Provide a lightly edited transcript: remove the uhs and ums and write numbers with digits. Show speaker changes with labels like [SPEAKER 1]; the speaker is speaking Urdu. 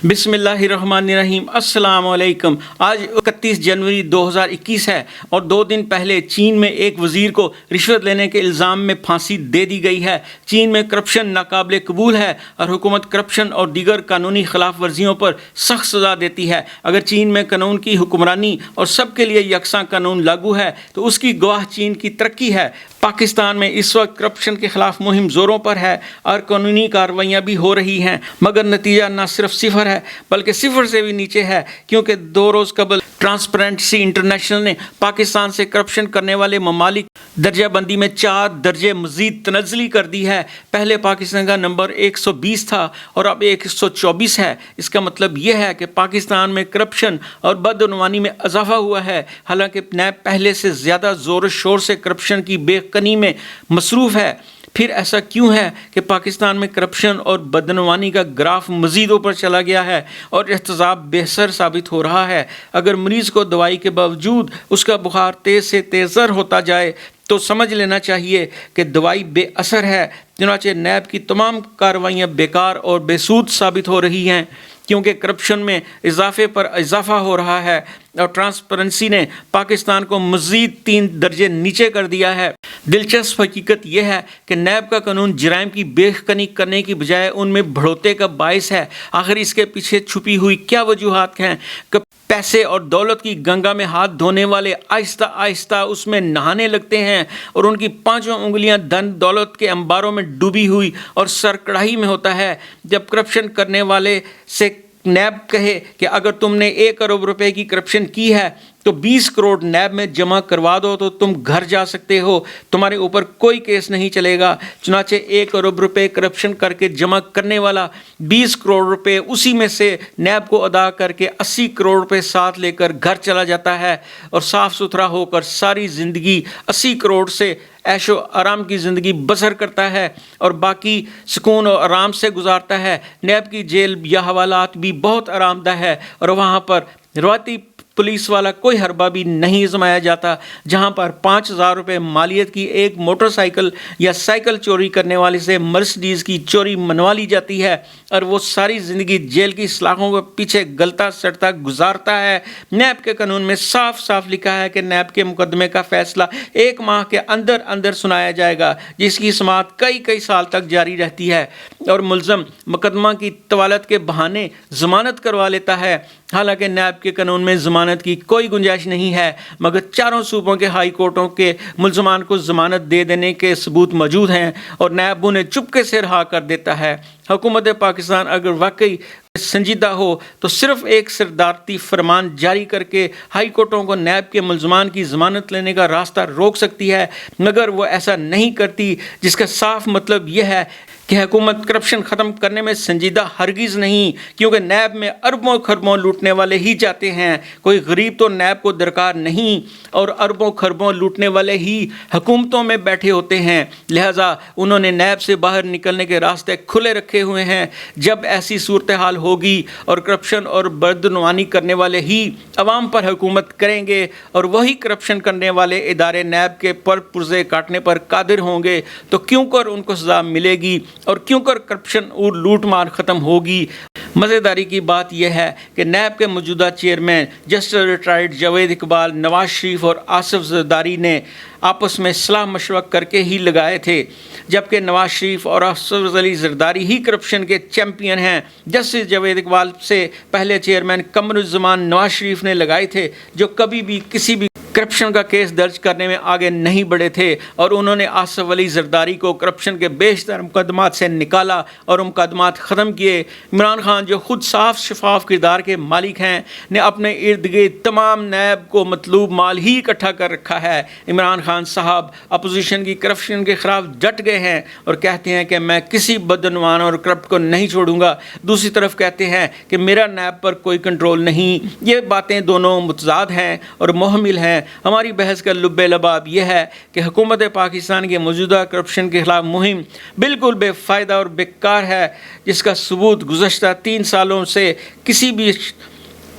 [SPEAKER 1] بسم اللہ الرحمن الرحیم۔ السلام علیکم۔ آج 31 جنوری 2021 ہے اور 2 دن پہلے چین میں ایک وزیر کو رشوت لینے کے الزام میں پھانسی دے دی گئی ہے۔ چین میں کرپشن ناقابل قبول ہے اور حکومت کرپشن اور دیگر قانونی خلاف ورزیوں پر سخت سزا دیتی ہے۔ اگر چین میں قانون کی حکمرانی اور سب کے لیے یکساں قانون لاگو ہے تو اس کی گواہ چین کی ترقی ہے۔ پاکستان میں اس وقت کرپشن کے خلاف مہم زوروں پر ہے اور قانونی کارروائیاں بھی ہو رہی ہیں، مگر نتیجہ نہ صرف صفر ہے بلکہ صفر سے بھی نیچے ہے، کیونکہ 2 روز قبل ٹرانسپیرنسی انٹرنیشنل نے پاکستان سے کرپشن کرنے والے ممالک درجہ بندی میں 4 درجے مزید تنزلی کر دی ہے۔ پہلے پاکستان کا نمبر 120 تھا اور اب 124 ہے۔ اس کا مطلب یہ ہے کہ پاکستان میں کرپشن اور بدعنوانی میں اضافہ ہوا ہے، حالانکہ نیب پہلے سے زیادہ زور و شور سے کرپشن کی بے کنی میں مصروف ہے۔ پھر ایسا کیوں ہے کہ پاکستان میں کرپشن اور بدعنوانی کا گراف مزید اوپر چلا گیا ہے اور احتساب بے اثر ثابت ہو رہا ہے؟ اگر مریض کو دوائی کے باوجود اس کا بخار تیز سے تیزتر ہوتا جائے تو سمجھ لینا چاہیے کہ دوائی بے اثر ہے۔ چنانچہ نیب کی تمام کارروائیاں بیکار اور بے سود ثابت ہو رہی ہیں، کیونکہ کرپشن میں اضافے پر اضافہ ہو رہا ہے اور ٹرانسپیرنسی نے پاکستان کو مزید 3 درجے نیچے کر دیا ہے۔ دلچسپ حقیقت یہ ہے کہ نیب کا قانون جرائم کی بے کنی کرنے کی بجائے ان میں بڑھوتے کا باعث ہے۔ آخر اس کے پیچھے چھپی ہوئی کیا وجوہات ہیں کہ پیسے اور دولت کی گنگا میں ہاتھ دھونے والے آہستہ آہستہ اس میں نہانے لگتے ہیں اور ان کی 5 انگلیاں دھن دولت کے انباروں میں ڈوبی ہوئی اور سر کڑھائی میں ہوتا ہے؟ جب کرپشن کرنے والے سے نیب کہے کہ اگر تم نے 1 ارب روپے کی کرپشن کی ہے تو 20 کروڑ نیب میں جمع کروا دو تو تم گھر جا سکتے ہو، تمہارے اوپر کوئی کیس نہیں چلے گا۔ چنانچہ 1 ارب روپے کرپشن کر کے جمع کرنے والا 20 کروڑ روپے اسی میں سے نیب کو ادا کر کے 80 کروڑ روپے ساتھ لے کر گھر چلا جاتا ہے اور صاف ستھرا ہو کر ساری زندگی 80 کروڑ سے عیش و آرام کی زندگی بسر کرتا ہے اور باقی سکون و آرام سے گزارتا ہے۔ نیب کی جیل یا حوالات بھی بہت آرام دہ ہے اور وہاں پر روایتی پولیس والا کوئی حربہ بھی نہیں آزمایا جاتا، جہاں پر 5000 روپے مالیت کی ایک موٹر سائیکل یا سائیکل چوری کرنے والے سے مرسڈیز کی چوری منوا لی جاتی ہے اور وہ ساری زندگی جیل کی سلاخوں کے پیچھے گلتا سڑتا گزارتا ہے۔ نیب کے قانون میں صاف صاف لکھا ہے کہ نیب کے مقدمے کا فیصلہ 1 ماہ کے اندر سنایا جائے گا، جس کی سماعت کئی سال تک جاری رہتی ہے اور ملزم مقدمہ کی طوالت کے بہانے ضمانت کروا لیتا ہے۔ حالانکہ نیب کے قانون میں ضمانت کی کوئی گنجائش نہیں ہے، مگر 4 صوبوں کے ہائی کورٹوں کے ملزمان کو ضمانت دے دینے کے ثبوت موجود ہیں اور نیب انہیں چپکے سے رہا کر دیتا ہے۔ حکومت پاکستان اگر واقعی سنجیدہ ہو تو صرف ایک صدارتی فرمان جاری کر کے ہائی کورٹوں کو نیب کے ملزمان کی ضمانت لینے کا راستہ روک سکتی ہے، مگر وہ ایسا نہیں کرتی، جس کا صاف مطلب یہ ہے کہ حکومت کرپشن ختم کرنے میں سنجیدہ ہرگز نہیں، کیونکہ نیب میں اربوں خربوں لوٹنے والے ہی جاتے ہیں۔ کوئی غریب تو نیب کو درکار نہیں اور اربوں خربوں لوٹنے والے ہی حکومتوں میں بیٹھے ہوتے ہیں، لہٰذا انہوں نے نیب سے باہر نکلنے کے راستے کھلے رکھے ہوئے ہیں۔ جب ایسی صورتحال ہوگی اور کرپشن اور بدعنوانی کرنے والے ہی عوام پر حکومت کریں گے اور وہی کرپشن کرنے والے ادارے نیب کے پر پرزے کاٹنے پر قادر ہوں گے تو کیوں کر ان کو سزا ملے گی اور کیوں کر کرپشن اور لوٹ مار ختم ہوگی؟ مزیداری کی بات یہ ہے کہ نیب کے موجودہ chairman justice retired Javed Iqbal, Nawaz Sharif اور آصف زرداری نے آپس میں صلاح مشورہ کر کے ہی لگائے تھے، جبکہ نواز شریف اور آصف علی زرداری ہی کرپشن کے چیمپئن ہیں۔ جسٹس جاوید اقبال سے پہلے چیئرمین قمر الزمان نواز شریف نے لگائے تھے، جو کبھی بھی کسی بھی کرپشن کا کیس درج کرنے میں آگے نہیں بڑھے تھے، اور انہوں نے آصف علی زرداری کو کرپشن کے بیشتر مقدمات سے نکالا اور مقدمات ختم کیے۔ عمران خان، جو خود صاف شفاف کردار کے مالک ہیں، نے اپنے ارد گرد تمام نیب کو مطلوب مال ہی اکٹھا کر رکھا ہے۔ عمران خان صاحب اپوزیشن کی کرپشن کے خلاف ڈٹ گئے ہیں اور کہتے ہیں کہ میں کسی بدعنوان اور کرپٹ کو نہیں چھوڑوں گا، دوسری طرف کہتے ہیں کہ میرا نیب پر کوئی کنٹرول نہیں۔ یہ باتیں دونوں متضاد ہیں اور محمل ہیں۔ ہماری بحث کا لب لباب یہ ہے کہ حکومت پاکستان کے موجودہ کرپشن کے خلاف مہم بالکل بے فائدہ اور بیکار ہے، جس کا ثبوت گزشتہ 3 سالوں سے کسی بھی